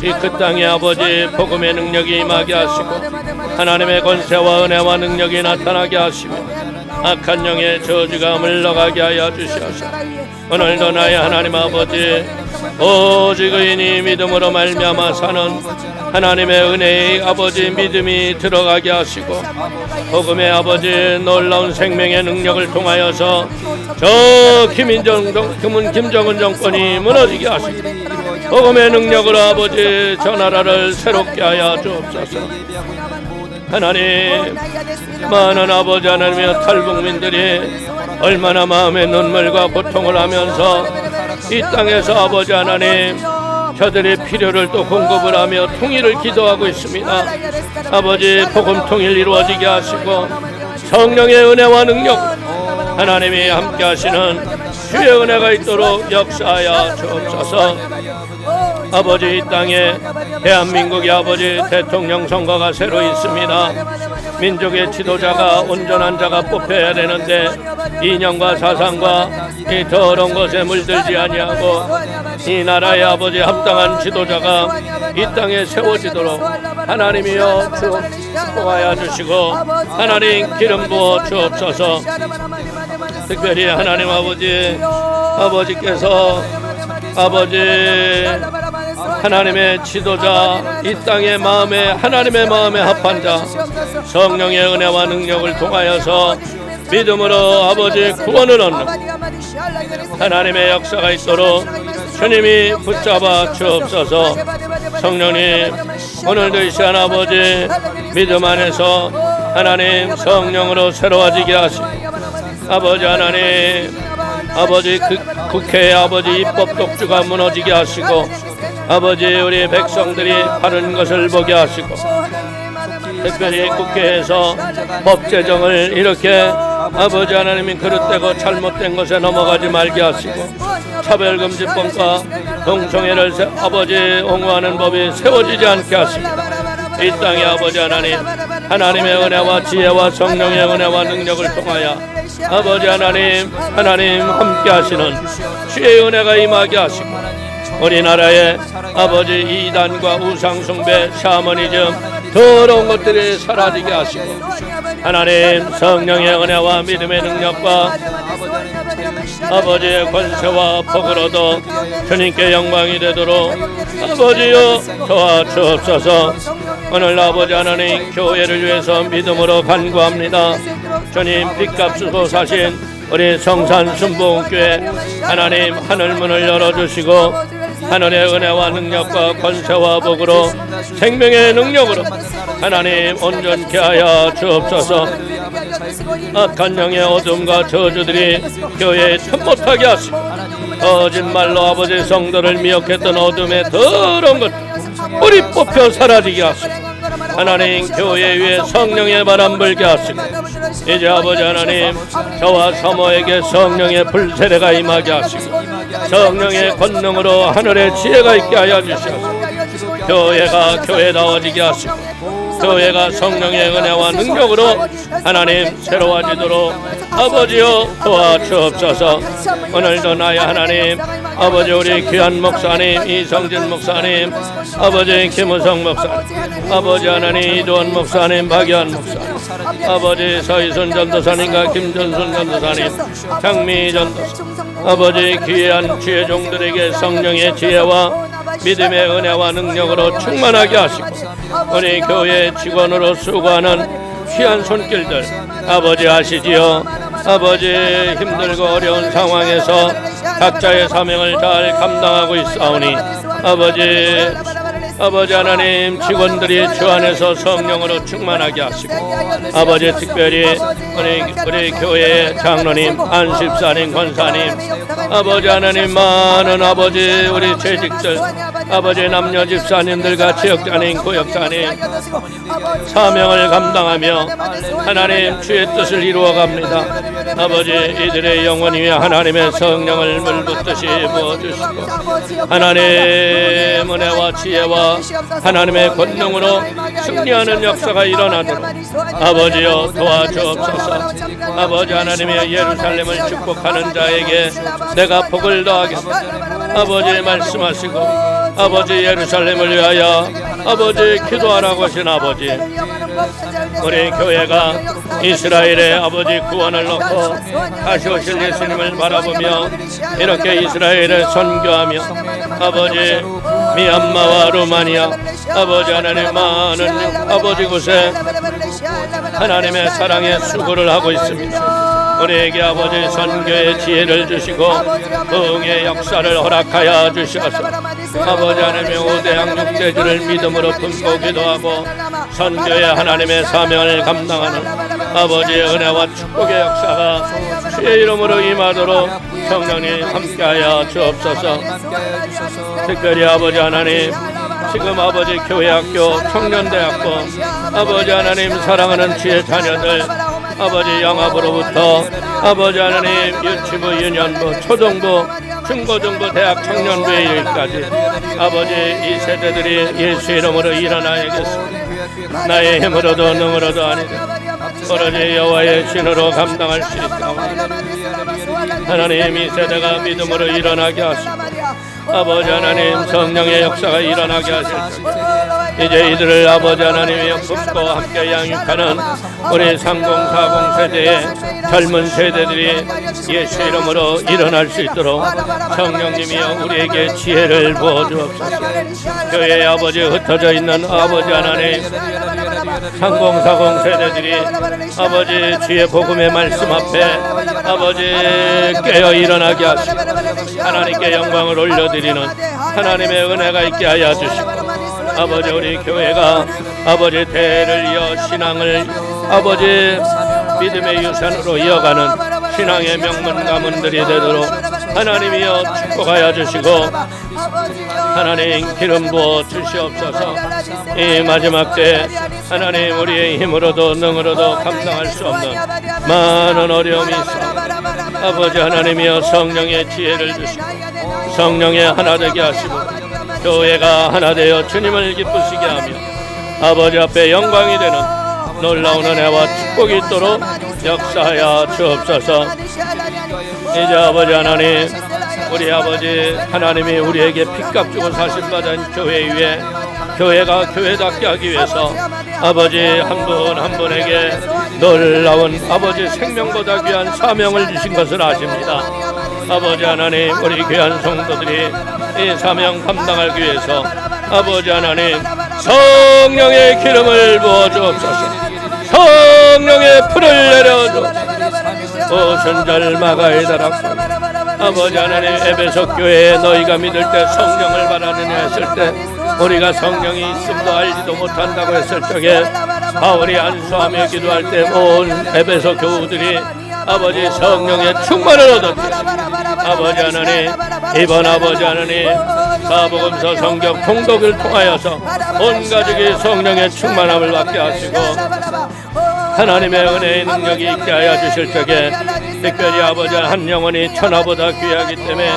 이 그 땅에 아버지 복음의 능력이 임하게 하시고 하나님의 권세와 은혜와 능력이 나타나게 하시며 악한 영의 저주가 물러가게 하여 주시옵소서. 오늘도 나의 하나님 아버지, 오직 의인이 믿음으로 말미암아 사는 하나님의 은혜의 아버지 믿음이 들어가게 하시고 복음의 아버지 놀라운 생명의 능력을 통하여서 저 김정은 정권이 무너지게 하시고 복음의 능력으로 아버지 저 나라를 새롭게 하여 주옵소서. 하나님, 많은 아버지 하나님의 탈북민들이 얼마나 마음의 눈물과 고통을 하면서 이 땅에서 아버지 하나님 저들의 필요를 또 공급을 하며 통일을 기도하고 있습니다. 아버지 복음 통일 이루어지게 하시고 성령의 은혜와 능력 하나님이 함께 하시는 주의 은혜가 있도록 역사하여 주옵소서. 아버지, 이 땅에 대한민국의 아버지 대통령 선거가 새로 있습니다. 민족의 지도자가 온전한 자가 뽑혀야 되는데 이념과 사상과 이 더러운 것에 물들지 아니하고 이 나라의 아버지 합당한 지도자가 이 땅에 세워지도록 하나님이여 축복하여 주시고 하나님 기름 부어 주옵소서. 특별히 하나님 아버지께서 아버지 하나님의 지도자, 이 땅의 마음에 하나님의 마음에 합한 자 성령의 은혜와 능력을 통하여서 믿음으로 아버지 구원을 얻는 하나님의 역사가 있도록 주님이 붙잡아 주옵소서. 성령님, 오늘도 이 시간 아버지 믿음 안에서 하나님 성령으로 새로워지게 하시고 아버지 하나님 아버지 국회의 아버지 입법 독주가 무너지게 하시고 아버지 우리 백성들이 바른 것을 보게 하시고 특별히 국회에서 법 제정을 이렇게 아버지 하나님이 그릇되고 잘못된 것에 넘어가지 말게 하시고 차별금지법과 동성애를 아버지 옹호하는 법이 세워지지 않게 하시고 이 땅에 아버지 하나님의 은혜와 지혜와 성령의 은혜와 능력을 통하여 아버지 하나님 함께 하시는 주의 은혜가 임하게 하시고 우리나라의 아버지 이단과 우상숭배, 샤머니즘 더러운 것들이 사라지게 하시고 하나님 성령의 은혜와 믿음의 능력과 아버지의 권세와 복을 얻어 주님께 영광이 되도록 아버지여 도와주옵소서. 오늘 아버지 하나님 교회를 위해서 믿음으로 간구합니다. 주님 빚값 주고 사신 우리 성산 순복음교회 하나님 하늘문을 열어주시고 하늘의 은혜와 능력과 권세와 복으로 생명의 능력으로 하나님 온전케 하여 주옵소서. 악한 영의 어둠과 저주들이 교회에 틈못하게 하시고 거짓말로 아버지 성도를 미혹했던 어둠의 더러운 것 뿌리 뽑혀 사라지게 하시고 하나님 교회 위에 성령의 바람 불게 하시고 이제 아버지 하나님 저와 사모에게 성령의 불세례가 임하게 하시고 성령의 권능으로 하늘의 지혜가 있게 하여 주시옵소서. 교회가 교회다워지게 하시고 교회가 성령의 은혜와 능력으로 하나님 새로워지도록 아버지여 도와주옵소서. 오늘도 나의 하나님 아버지 우리 귀한 목사님 이성진 목사님 아버지 김우성 목사님 아버지 하나님 이도원 목사님 박연 목사님 아버지 서희순 전도사님과 김전순 전도사님 장미 전도사 아버지 귀한 주의 종들에게 성령의 지혜와 믿음의 은혜와 능력으로 충만하게 하시고 우리 교회 직원으로 수고하는 귀한 손길들 아버지 아시지요. 아버지 힘들고 어려운 상황에서 각자의 사명을 잘 감당하고 있사오니 아버지 하나님 직원들이 주 안에서 성령으로 충만하게 하시고 아버지 특별히 우리 교회의 장로님 안십사님 권사님 아버지 하나님 많은 아버지 우리 재직들 아버지 남녀 집사님들과 지역장님 고역장님 사명을 감당하며 하나님 주의 뜻을 이루어갑니다. 아버지 이들의 영혼 위에 하나님의 성령을 물붓듯이 부어주시고 하나님 은혜와 지혜와 하나님의 권능으로 승리하는 역사가 일어나도록 아버지여 도와주옵소서. 아버지 하나님의 예루살렘을 축복하는 자에게 내가 복을 더하겠습니다. 아버지 말씀하시고 아버지 예루살렘을 위하여 아버지 기도하라고 하신 아버지 우리 교회가 이스라엘의 아버지 구원을 놓고 다시 오실 예수님을 바라보며 이렇게 이스라엘을 선교하며 아버지 미얀마와 루마니아 아버지 하나님 많은 아버지 곳에 하나님의 사랑의 수고를 하고 있습니다. 우리에게 아버지 선교의 지혜를 주시고 부흥의 역사를 허락하여 주셔서 아버지 하나님의 오대양 육대주를 믿음으로 품고 기도하고 선교의 하나님의 사명을 감당하는 아버지의 은혜와 축복의 역사가 주의 이름으로 임하도록 성령님 함께하여 주옵소서. 특별히 아버지 하나님 지금 아버지 교회학교 청년대학교 아버지 하나님 사랑하는 주의 자녀들 아버지 영합으로부터 아버지 하나님 유치부 유년부 초등부 중고등부 대학 청년부에 이르기까지 아버지 이 세대들이 예수 이름으로 일어나야겠습니다. 나의 힘으로도 능으로도 아니라 오로지 여호와의 신으로 감당할 수 있다. 하나님 이 세대가 믿음으로 일어나게 하시고 아버지 하나님 성령의 역사가 일어나게 하실 이제 이들을 아버지 하나님이 품고 함께 양육하는 우리 3040 세대의 젊은 세대들이 예수 이름으로 일어날 수 있도록 성령님이여 우리에게 지혜를 부어주옵소서. 교회의 아버지 흩어져 있는 아버지 하나님 3040 세대들이 아버지 주의 복음의 말씀 앞에 아버지 깨어 일어나게 하시고 하나님께 영광을 올려드리는 하나님의 은혜가 있게 하여 주시고 아버지 우리 교회가 아버지 대를 이어 신앙을 아버지 믿음의 유산으로 이어가는 신앙의 명문 가문들이 되도록 하나님이여 축복하여 주시고 하나님 기름 부어 주시옵소서. 이 마지막 때 하나님 우리의 힘으로도 능으로도 감당할 수 없는 많은 어려움이 있어 아버지 하나님이여 성령의 지혜를 주시고 성령의 하나 되게 하시고 교회가 하나 되어 주님을 기쁘시게 하며 아버지 앞에 영광이 되는 놀라운 은혜와 축복이 있도록 역사하여 주옵소서. 이제 아버지 하나님 우리 아버지 하나님이 우리에게 핏값 주고 사신받은 교회 위에 교회가 교회답게 하기 위해서 아버지 한 분 한 분에게 놀라운 아버지 생명보다 귀한 사명을 주신 것을 아십니다. 아버지 하나님 우리 귀한 성도들이 이 사명 감당하기 위해서 아버지 하나님 성령의 기름을 부어주옵소서. 성령의 불을 내려주옵소서. 오순절 마가이다라고 아버지 하나님, 에베소 교회에 너희가 믿을 때 성령을 받았느냐 했을 때 우리가 성령이 있음도 알지도 못한다고 했을 적에 바울이 안수하며 기도할 때 온 에베소 교우들이 아버지 성령의 충만을 얻었지. 아버지 하나님, 이번 아버지 하나님 사복음서 성경 통독을 통하여서 온 가족이 성령의 충만함을 받게 하시고 하나님의 은혜의 능력이 있게 하여 주실 적에 특별히 아버지 한 영혼이 천하보다 귀하기 때문에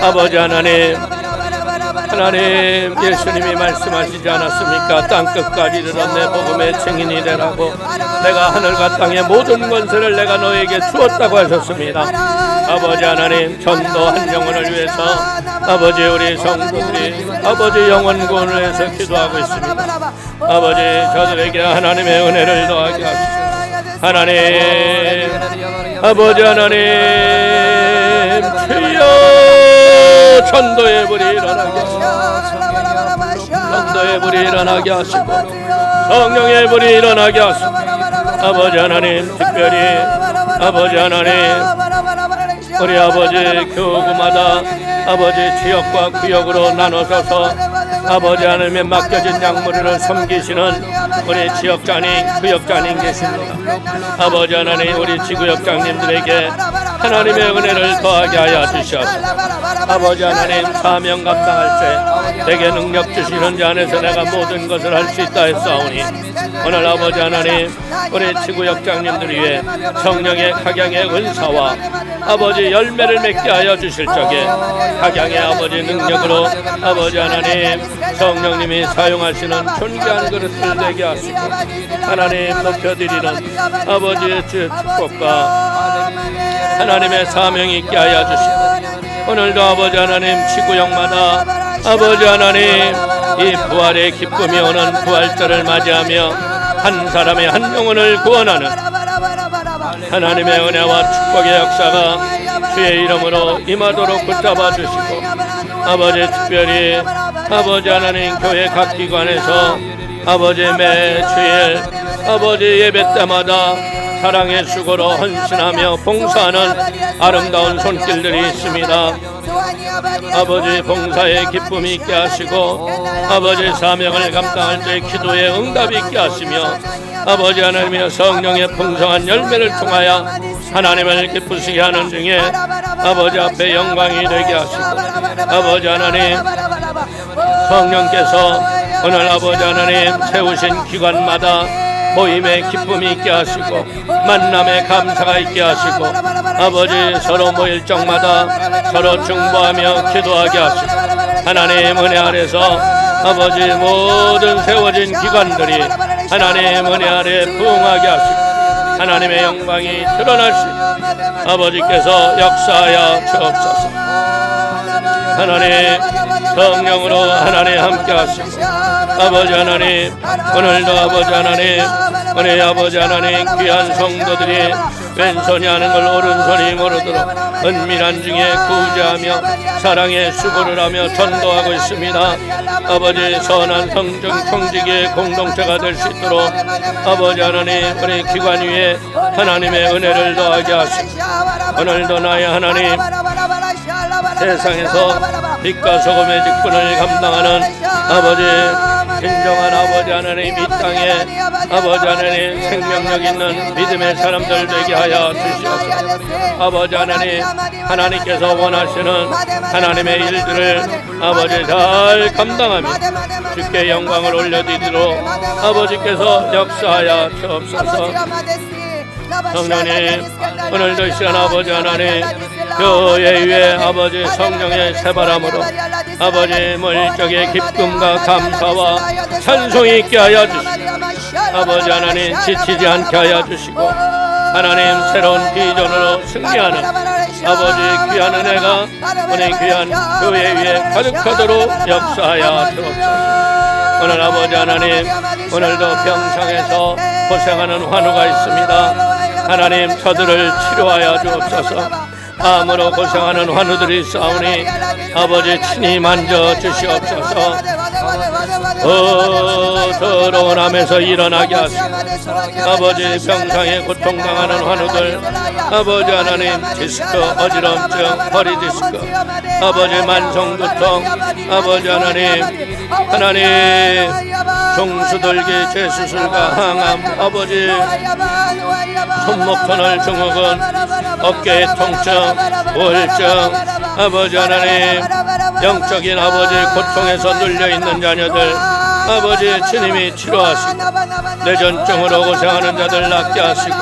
아버지 하나님 예수님이 말씀하시지 않았습니까? 땅끝까지 이르러 내 복음의 증인이 되라고. 내가 하늘과 땅의 모든 권세를 내가 너에게 주었다고 하셨습니다. 아버지 하나님, 전도 한 영혼을 위해서 아버지 우리 성도들이 아버지 영혼 구원을 위해서 기도하고 있습니다. 아버지 저들에게 하나님의 은혜를 더하게 하시고 하나님, 아버지 하나님, 주여 전도의 불이 일어나게 하시고 전도의 불이 일어나게 하시고 성령의 불이 일어나게 하시고 아버지 하나님, 특별히 아버지 하나님 우리 아버지 교구마다 아버지 지역과 구역으로 나눠서서 아버지 하나님의 맡겨진 양무리를 섬기시는 우리 지역장님, 구역장님 계십니다. 아버지 하나님, 우리 지구역장님들에게 하나님의 은혜를 더하게 하여 주시옵소서. 아버지 하나님, 사명 감당할 때 내게 능력 주시는 자 안에서 내가 모든 것을 할 수 있다 했사오니 오늘 아버지 하나님, 우리 지구역장님들 위해 성령의 각양의 은사와 아버지 열매를 맺게 하여 주실 적에 각양의 아버지 능력으로 아버지 하나님 성령님이 사용하시는 존귀한 그릇을 되게 하시고 하나님 높여드리는 아버지의 주의 축복과 하나님의 사명이 있게 하여 주시고 오늘도 아버지 하나님 지구역마다 아버지 하나님 이 부활의 기쁨이 오는 부활절을 맞이하며 한 사람의 한 영혼을 구원하는 하나님의 은혜와 축복의 역사가 주의 이름으로 임하도록 붙잡아 주시고 아버지 특별히 아버지 하나님 교회 각 기관에서 아버지 매 주일 아버지 예배 때마다 사랑의 수고로 헌신하며 봉사하는 아름다운 손길들이 있습니다. 아버지 봉사의 기쁨이 있게 하시고 아버지 사명을 감당할 때 기도의 응답이 있게 하시며 아버지 하나님의 성령의 풍성한 열매를 통하여 하나님을 기쁘시게 하는 중에 아버지 앞에 영광이 되게 하시고 아버지 하나님 성령께서 오늘 아버지 하나님 세우신 기관마다 모임의 기쁨이 있게 하시고 만남의 감사가 있게 하시고 아버지 서로 모일 적마다 서로 중보하며 기도하게 하시고 하나님 은혜 아래서 아버지 모든 세워진 기관들이 하나님 은혜 아래 부응하게 하시고 하나님의 영광이 드러나시고 아버지께서 역사하여 주옵소서. 하나님 성령으로 하나님 함께 하시고 아버지 하나님 오늘도 아버지 하나님 우리 아버지 하나님 귀한 성도들이 왼손이 하는 걸 오른손이 모르도록 은밀한 중에 구제하며 사랑의 수고를 하며 전도하고 있습니다. 아버지 선한 성정 청지기의 공동체가 될 수 있도록 아버지 하나님 우리 기관 위에 하나님의 은혜를 더하게 하시고 오늘도 나의 하나님 세상에서 빛과 소금의 직분을 감당하는 아버지 진정한 아버지 하나님 이 땅에 아버지 하나님 생명력 있는 믿음의 사람들 되게 하여 주시옵소서. 아버지 하나님 하나님께서 원하시는 하나님의 일들을 아버지 잘 감당하며 주께 영광을 올려드리도록 아버지께서 역사하여 주옵소서. 성령님 오늘도 이 시간 아버지 하나님 교회 위에 아버지 성령의 새바람으로 아버지 물적의 기쁨과 감사와 찬송이 있게 하여 주시고 아버지 하나님 지치지 않게 하여 주시고 하나님 새로운 비전으로 승리하는 아버지 귀한 은혜가 우리 귀한 교회 위에 가득하도록 역사하여 주옵소서. 오늘 아버지 하나님 오늘도 병상에서 고생하는 환우가 있습니다. 하나님 저들을 치료하여 주옵소서. 암으로 고생하는 환우들이 있사오니 아버지 친히 만져 주시옵소서. 더러운 암에서 일어나게 하시고 아버지 병상에 고통당하는 환우들 아버지 하나님 디스크 어지럼증 허리 디스크 아버지 만성두통 아버지 하나님 종수돌기 재수술과 항암 아버지 손목 터널 증후군 어깨 통증 우울증 아버지 하나님 영적인 아버지 고통에서 눌려있는 자녀들 아버지 주님이 치료하시고 뇌전증으로 고생하는 자들 낫게 하시고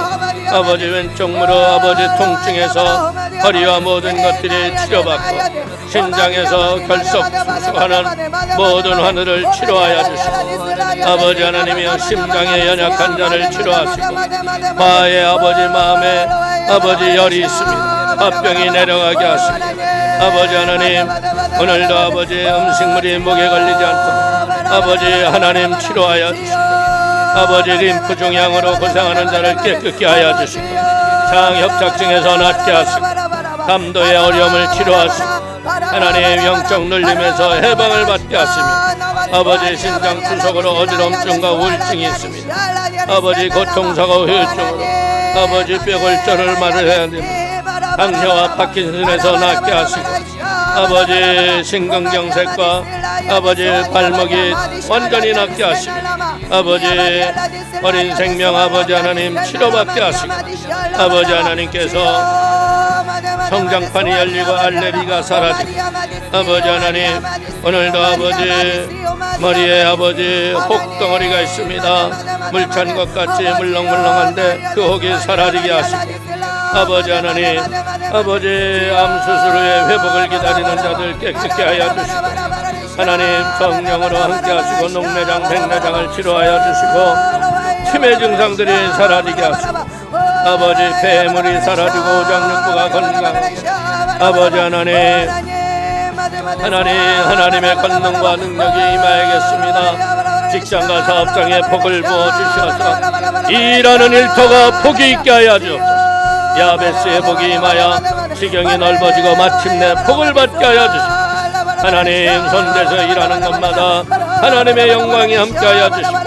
아버지 왼쪽 무릎 아버지 통증에서 허리와 모든 것들이 치료받고 신장에서 결석 축소하는 모든 환우를 치료하여 주시고 아버지 하나님이여 심장에 연약한 자를 치료하시고 마의 아버지 마음에 아버지 열이 있습니다. 화병이 내려가게 하시고 아버지 하나님 오늘도 아버지 음식물이 목에 걸리지 않도록 아버지 하나님 치료하여 주시고 아버지 림프 종양으로 고생하는 자를 깨끗게 하여 주시고 장협착증에서 낫게 하시고 담도의 어려움을 치료하시고 하나님 영적 눌림에서 해방을 받게 하시며 아버지 신장 투석으로 어지럼증과 우울증이 있습니다. 아버지 고통사고 후유증으로 아버지 뼈골절을 마르해야 됩니다. 당뇨와 파킨슨에서 낫게 하시고 아버지 심근경색과 아버지 발목이 완전히 낫게 하시며 아버지 어린 생명 아버지 하나님 치료받게 하시고 아버지 하나님께서 성장판이 열리고 알레르기가 사라지고 아버지 하나님 오늘도 아버지 머리에 아버지 혹덩어리가 있습니다. 물 찬 것 같이 물렁물렁한데 그 혹이 사라지게 하시고 아버지 하나님 아버지 암 수술 후에 회복을 기다리는 자들 깨끗게 하여 주시고 하나님 성령으로 함께 하시고 녹내장 백내장을 치료하여 주시고 치매 증상들이 사라지게 하시고 아버지 폐물이 사라지고 오장육부가 건강하고 아버지 하나님의 권능과 능력이 임하겠습니다. 직장과 사업장에 복을 부어주셔서 일하는 일터가 복이 있게 하여 주옵소서. 야베스의 복이 임하여 지경이 넓어지고 마침내 복을 받게 하여 주시고 하나님 손대서 일하는 것마다 하나님의 영광이 함께하여 주시고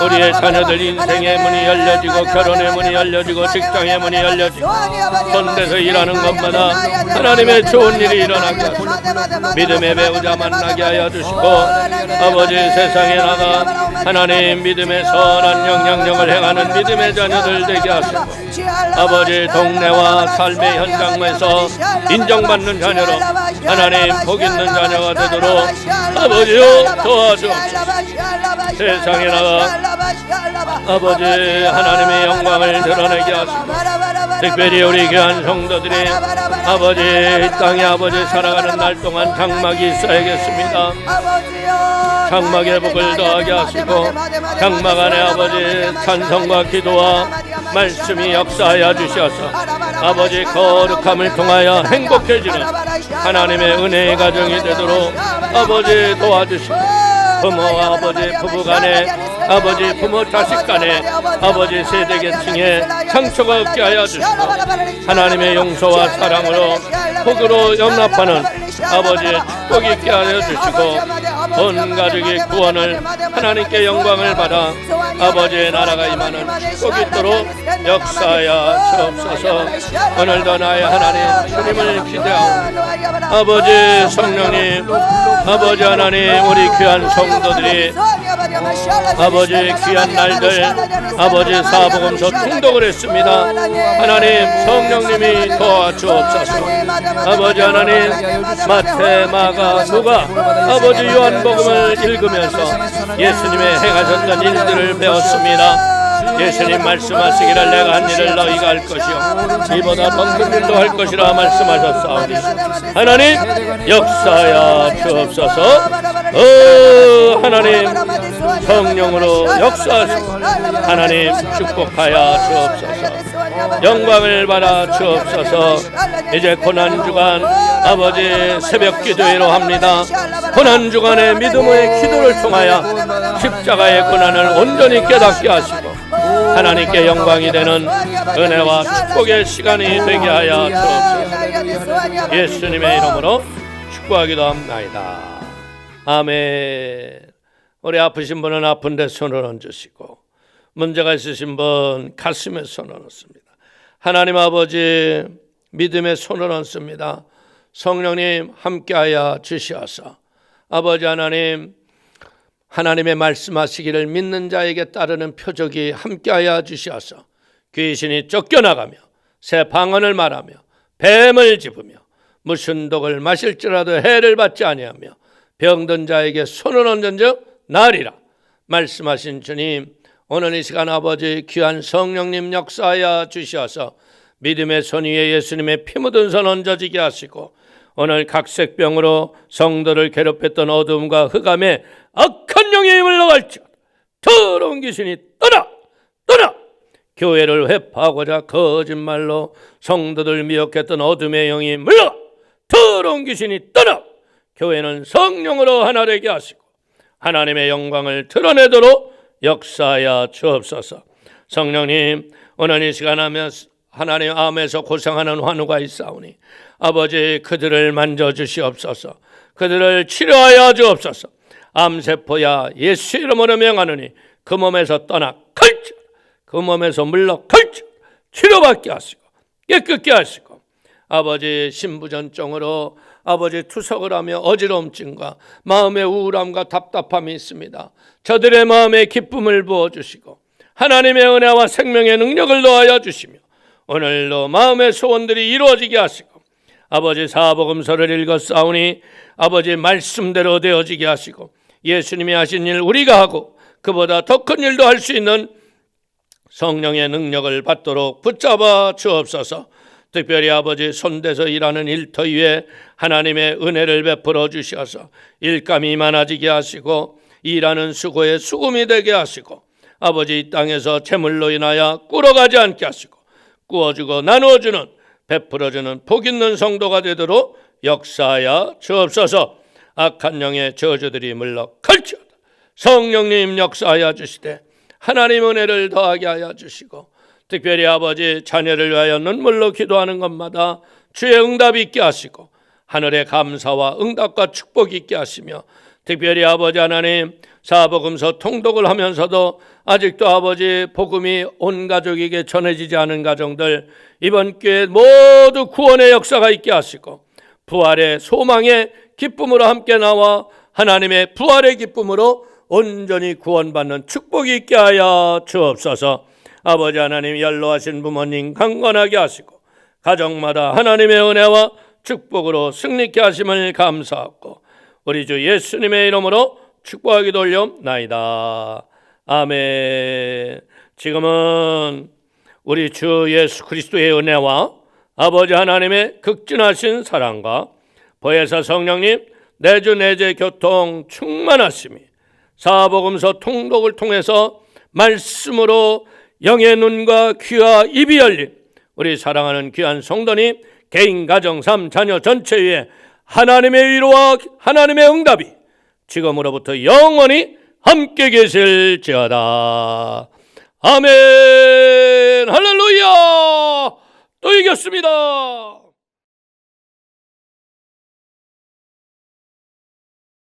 우리의 자녀들 인생의 문이 열려지고 결혼의 문이 열려지고 직장의 문이 열려지고 손대서 일하는 것마다 하나님의 좋은 일이 일어나게 하시고 믿음의 배우자 만나게 하여 주시고 아버지 세상에 나가 하나님 믿음의 선한 영향력을 행하는 믿음의 자녀들 되게 하시고 아버지 동네와 삶의 현장에서 인정받는 자녀로 하나님 복 있는 자녀가 되도록 아버지여 도와주옵소서. 세상에 나가 아버지 하나님의 영광을 드러내게 하시고 특별히 우리 귀한 성도들이 아버지 땅에 아버지 살아가는 날 동안 장막이 있어야겠습니다. 장막의 복을 더하게 하시고 장막 안에 아버지 찬송과 기도와 말씀이 역사하여 주셔서 아버지 거룩함을 통하여 행복해지는 하나님의 은혜의 가정이 되도록 아버지 도와주시고 부모와 아버지 부부간에 아버지 부모 자식 간에 아버지 세대 계층에 상처가 없게 하여 주시고 하나님의 용서와 사랑으로 복으로 연합하는 아버지의 축복이 있게 하여 주시고 온 가족의 구원을 하나님께 영광을 받아 아버지의 나라가 임하는 축복이 있도록 역사하여 주옵소서. 오늘도 나의 하나님 주님을 기대하오 아버지 성령님 아버지 하나님 우리 귀한 성도들이 아버지 귀한 날들 아버지 사복음서 통독을 했습니다. 하나님 성령님이 도와주옵소서. 아버지 하나님 마태 마가 누가 아버지 요한복음을 읽으면서 예수님의 행하셨던 일들을 배웠습니다. 예수님 말씀하시기를 내가 한 일을 너희가 할 것이요 이보다 더 큰 일도 할 것이라 말씀하셨사오니 하나님 역사하여 주옵소서. 하나님 성령으로 역사하시고 하나님 축복하여 주옵소서. 영광을 받아 주옵소서. 이제 고난주간 아버지 새벽 기도회로 합니다. 고난주간의 믿음의 기도를 통하여 십자가의 고난을 온전히 깨닫게 하시고 하나님께 영광이 되는 은혜와 축복의 시간이 되게 하여 주옵소서. 예수님의 이름으로 축복하기도 합니다. 아멘. 우리 아프신 분은 아픈데 손을 얹으시고, 문제가 있으신 분 가슴에 손을 얹습니다. 하나님 아버지, 믿음의 손을 얹습니다. 성령님 함께하여 주시옵소서. 아버지 하나님, 하나님의 말씀하시기를 믿는 자에게 따르는 표적이 함께하여 주시옵소서. 귀신이 쫓겨나가며 새 방언을 말하며 뱀을 집으며 무슨 독을 마실지라도 해를 받지 아니하며 병든 자에게 손을 얹은 즉 나으리라. 말씀하신 주님, 오늘 이 시간 아버지 귀한 성령님 역사하여 주시어서 믿음의 손 위에 예수님의 피 묻은 손 얹어지게 하시고, 오늘 각색병으로 성도를 괴롭혔던 어둠과 흑암에 악한 영이 물러갈지어다. 더러운 귀신이 떠나! 교회를 회파하고자 거짓말로 성도들 미혹했던 어둠의 영이 물러가! 더러운 귀신이 떠나! 교회는 성령으로 하나 되게 하시고 하나님의 영광을 드러내도록 역사하여 주옵소서. 성령님, 오늘 이 시간 하며 하나님 암에서 고생하는 환우가 있사오니 아버지 그들을 만져주시옵소서. 그들을 치료하여 주옵소서. 암세포야 예수 이름으로 명하노니 그 몸에서 떠나 칼치, 그 몸에서 물러 칼치, 치료받게 하시고 깨끗게 하시고, 아버지 신부전증으로 아버지 투석을 하며 어지러움증과 마음의 우울함과 답답함이 있습니다. 저들의 마음에 기쁨을 부어주시고 하나님의 은혜와 생명의 능력을 더하여 주시며 오늘도 마음의 소원들이 이루어지게 하시고, 아버지 사복음서를 읽었사오니 아버지 말씀대로 되어지게 하시고 예수님이 하신 일 우리가 하고 그보다 더 큰 일도 할 수 있는 성령의 능력을 받도록 붙잡아 주옵소서. 특별히 아버지 손대서 일하는 일터 위에 하나님의 은혜를 베풀어 주셔서 일감이 많아지게 하시고 일하는 수고에 수금이 되게 하시고, 아버지 이 땅에서 재물로 인하여 꿇어가지 않게 하시고 구워주고 나누어주는 베풀어주는 복 있는 성도가 되도록 역사하여 주옵소서. 악한 영의 저주들이 물러 갈지어다. 성령님 역사하여 주시되 하나님 은혜를 더하게 하여 주시고, 특별히 아버지 자녀를 위하여 눈물로 기도하는 것마다 주의 응답이 있게 하시고 하늘의 감사와 응답과 축복이 있게 하시며, 특별히 아버지 하나님 사복음서 통독을 하면서도 아직도 아버지 복음이 온 가족에게 전해지지 않은 가정들 이번 기회에 모두 구원의 역사가 있게 하시고 부활의 소망의 기쁨으로 함께 나와 하나님의 부활의 기쁨으로 온전히 구원받는 축복이 있게 하여 주옵소서. 아버지 하나님 연로하신 부모님 강건하게 하시고 가정마다 하나님의 은혜와 축복으로 승리케 하심을 감사하고 우리 주 예수님의 이름으로 축복하기도 올려옵나이다. 아멘. 지금은 우리 주 예수 그리스도의 은혜와 아버지 하나님의 극진하신 사랑과 보혜사 성령님 내주 내재 교통 충만하심이 사복음서 통독을 통해서 말씀으로 영의 눈과 귀와 입이 열린 우리 사랑하는 귀한 성도님 개인 가정 삶 자녀 전체 위에 하나님의 위로와 하나님의 응답이 지금으로부터 영원히 함께 계실지어다. 아멘. 할렐루야. 또 이겼습니다.